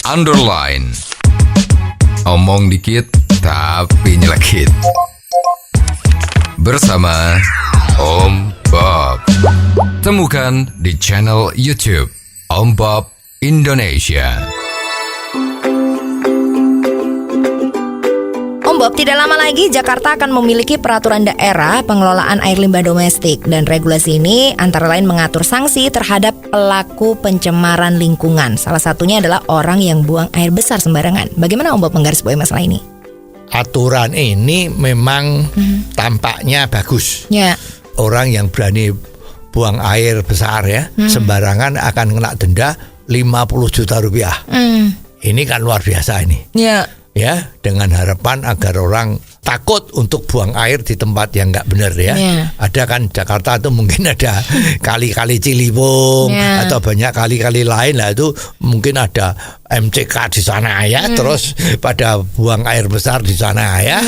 underline. Omong dikit tapi nyelekit. Bersama Om Bob. Temukan di channel YouTube Om Bob Indonesia. Om Bob, tidak lama lagi Jakarta akan memiliki peraturan daerah pengelolaan air limbah domestik, dan regulasi ini antara lain mengatur sanksi terhadap pelaku pencemaran lingkungan. Salah satunya adalah orang yang buang air besar sembarangan. Bagaimana Om Bob menggarisbawahi masalah ini? Aturan ini memang tampaknya bagus. Ya. Orang yang berani buang air besar sembarangan akan kena denda 50 juta rupiah. Ini kan luar biasa ini. Ya, dengan harapan agar orang takut untuk buang air di tempat yang nggak benar ya. Ada kan Jakarta itu mungkin ada kali-kali Ciliwung atau banyak kali-kali lain lah, itu mungkin ada MCK di sana ya, terus pada buang air besar di sana ya.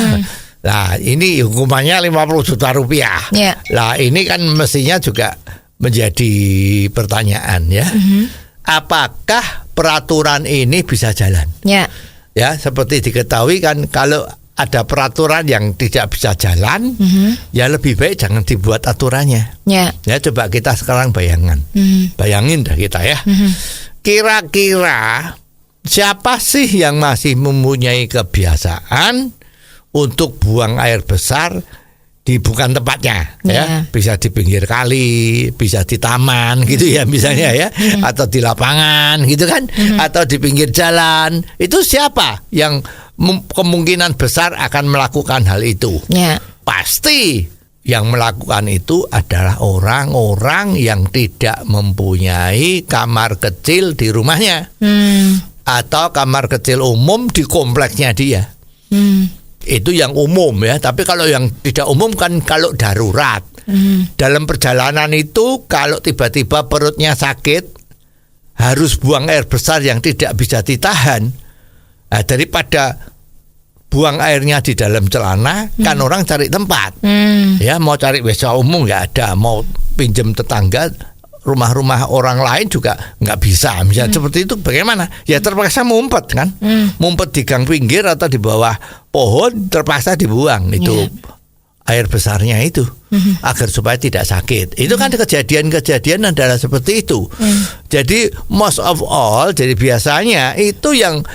Nah, ini hukumannya 50 juta rupiah. Nah, ini kan mestinya juga menjadi pertanyaan ya. Apakah peraturan ini bisa jalan? Ya, seperti diketahui kan kalau ada peraturan yang tidak bisa jalan, ya lebih baik jangan dibuat aturannya. Ya, coba kita sekarang bayangin dah kita ya. Kira-kira siapa sih yang masih mempunyai kebiasaan untuk buang air besar di bukan tempatnya ya, bisa di pinggir kali, bisa di taman gitu ya misalnya ya, atau di lapangan gitu kan, atau di pinggir jalan. Itu siapa yang kemungkinan besar akan melakukan hal itu? Pasti yang melakukan itu adalah orang-orang yang tidak mempunyai kamar kecil di rumahnya, atau kamar kecil umum di kompleksnya dia. Itu yang umum ya, tapi kalau yang tidak umum kan kalau darurat. Dalam perjalanan itu kalau tiba-tiba perutnya sakit, harus buang air besar yang tidak bisa ditahan. Nah, daripada buang airnya di dalam celana, kan orang cari tempat. Ya, mau cari WC umum nggak ada, mau pinjam tetangga, rumah-rumah orang lain juga nggak bisa. Misalnya seperti itu bagaimana? Ya terpaksa ngumpet kan, ngumpet di gang pinggir atau di bawah pohon, terpaksa dibuang itu air besarnya itu agar supaya tidak sakit. Itu kan kejadian-kejadian adalah seperti itu. Jadi most of all, jadi biasanya itu yang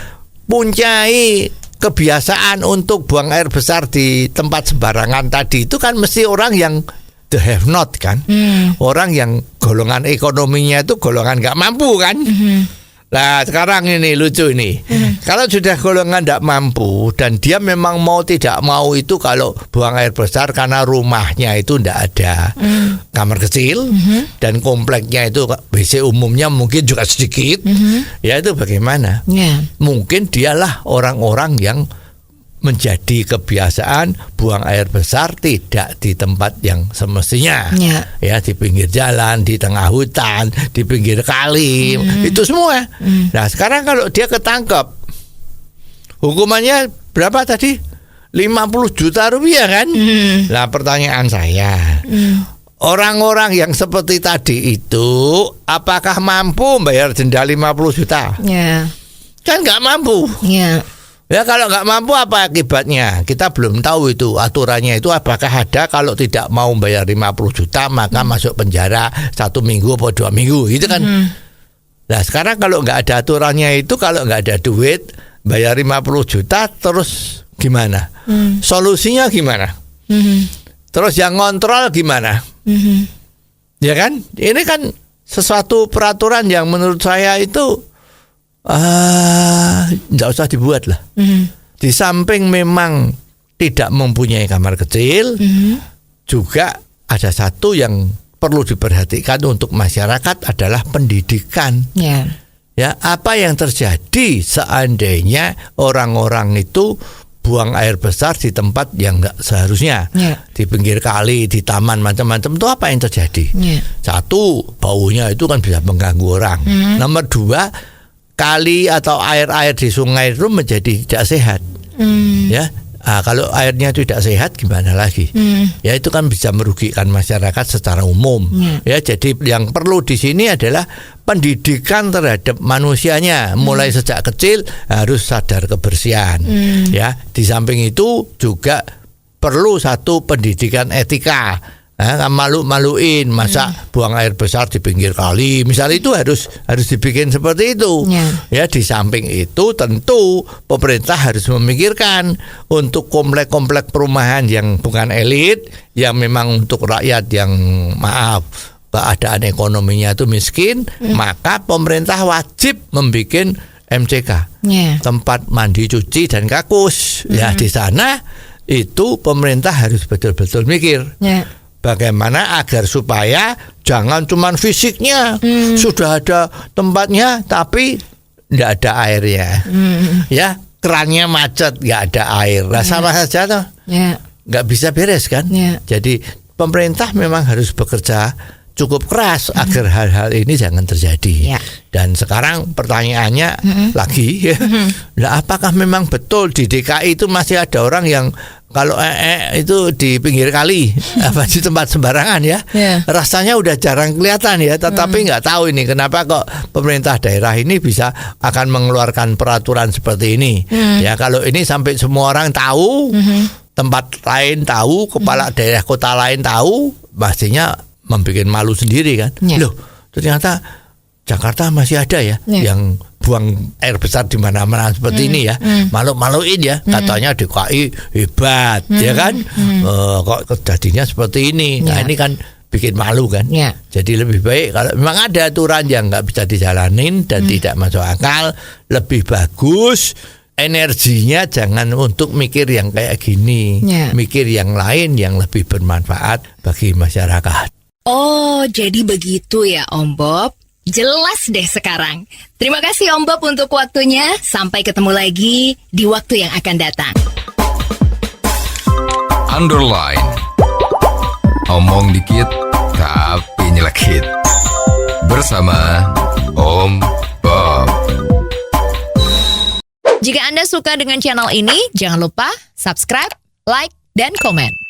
punyai kebiasaan untuk buang air besar di tempat sembarangan tadi itu kan mesti orang yang the have not kan, orang yang golongan ekonominya itu golongan nggak mampu kan. Nah sekarang ini lucu ini, kalau sudah golongan nggak mampu dan dia memang mau tidak mau itu kalau buang air besar karena rumahnya itu nggak ada kamar kecil dan kompleknya itu WC umumnya mungkin juga sedikit, ya itu bagaimana? Mungkin dialah orang-orang yang menjadi kebiasaan buang air besar tidak di tempat yang semestinya, ya di pinggir jalan, di tengah hutan, di pinggir kali, itu semua. Nah sekarang kalau dia ketangkep, hukumannya berapa tadi? 50 juta rupiah kan? Nah pertanyaan saya, orang-orang yang seperti tadi itu apakah mampu bayar denda 50 juta? Kan nggak mampu. Ya kalau nggak mampu apa akibatnya? Kita belum tahu itu aturannya itu apakah ada kalau tidak mau bayar 50 juta maka masuk penjara 1 minggu atau 2 minggu gitu kan. Nah sekarang kalau nggak ada aturannya itu, kalau nggak ada duit bayar 50 juta terus gimana? Solusinya gimana? Terus yang ngontrol gimana? Ya kan? Ini kan sesuatu peraturan yang menurut saya itu nggak usah dibuat lah. Di samping memang tidak mempunyai kamar kecil, juga ada satu yang perlu diperhatikan untuk masyarakat adalah pendidikan. Ya, apa yang terjadi seandainya orang-orang itu buang air besar di tempat yang nggak seharusnya, di pinggir kali, di taman, macam-macam, itu apa yang terjadi? Satu, baunya itu kan bisa mengganggu orang. Nomor dua, kali atau air-air di sungai itu menjadi tidak sehat. Ya, Kalau airnya tidak sehat gimana lagi? Ya itu kan bisa merugikan masyarakat secara umum. Ya jadi yang perlu di sini adalah pendidikan terhadap manusianya, mulai sejak kecil harus sadar kebersihan. Ya di samping itu juga perlu satu pendidikan etika. Malu-maluin masa buang air besar di pinggir kali misalnya, itu harus dibikin seperti itu. Ya di samping itu tentu pemerintah harus memikirkan untuk komplek-komplek perumahan yang bukan elit, yang memang untuk rakyat yang keadaan ekonominya itu miskin, maka pemerintah wajib membikin MCK, tempat mandi, cuci dan kakus. Ya di sana itu pemerintah harus betul-betul mikir bagaimana agar supaya jangan cuman fisiknya sudah ada tempatnya tapi tidak ada airnya. Ya kerannya macet, nggak ada air. Sama saja tuh, nggak bisa beres kan. Jadi pemerintah memang harus bekerja cukup keras agar hal-hal ini jangan terjadi. Dan sekarang pertanyaannya lagi, nah, apakah memang betul di DKI itu masih ada orang yang kalau itu di pinggir kali apa di tempat sembarangan ya? Rasanya udah jarang kelihatan ya. Tetapi nggak tahu ini kenapa kok pemerintah daerah ini bisa akan mengeluarkan peraturan seperti ini. Ya kalau ini sampai semua orang tahu, tempat lain tahu, kepala daerah kota lain tahu, pastinya membuat malu sendiri kan. Loh, ternyata Jakarta masih ada ya yang buang air besar di mana-mana seperti ini ya. Malu-maluin ya, katanya DKI hebat ya kan. Kok jadinya seperti ini. Nah, ini kan bikin malu kan. Jadi lebih baik kalau memang ada aturan yang nggak bisa dijalanin dan tidak masuk akal, lebih bagus energinya jangan untuk mikir yang kayak gini, mikir yang lain yang lebih bermanfaat bagi masyarakat. Oh, jadi begitu ya Om Bob. Jelas deh sekarang. Terima kasih Om Bob untuk waktunya. Sampai ketemu lagi di waktu yang akan datang. Underline. Omong dikit tapi nyelekit. Bersama Om Bob. Jika Anda suka dengan channel ini, jangan lupa subscribe, like, dan komen.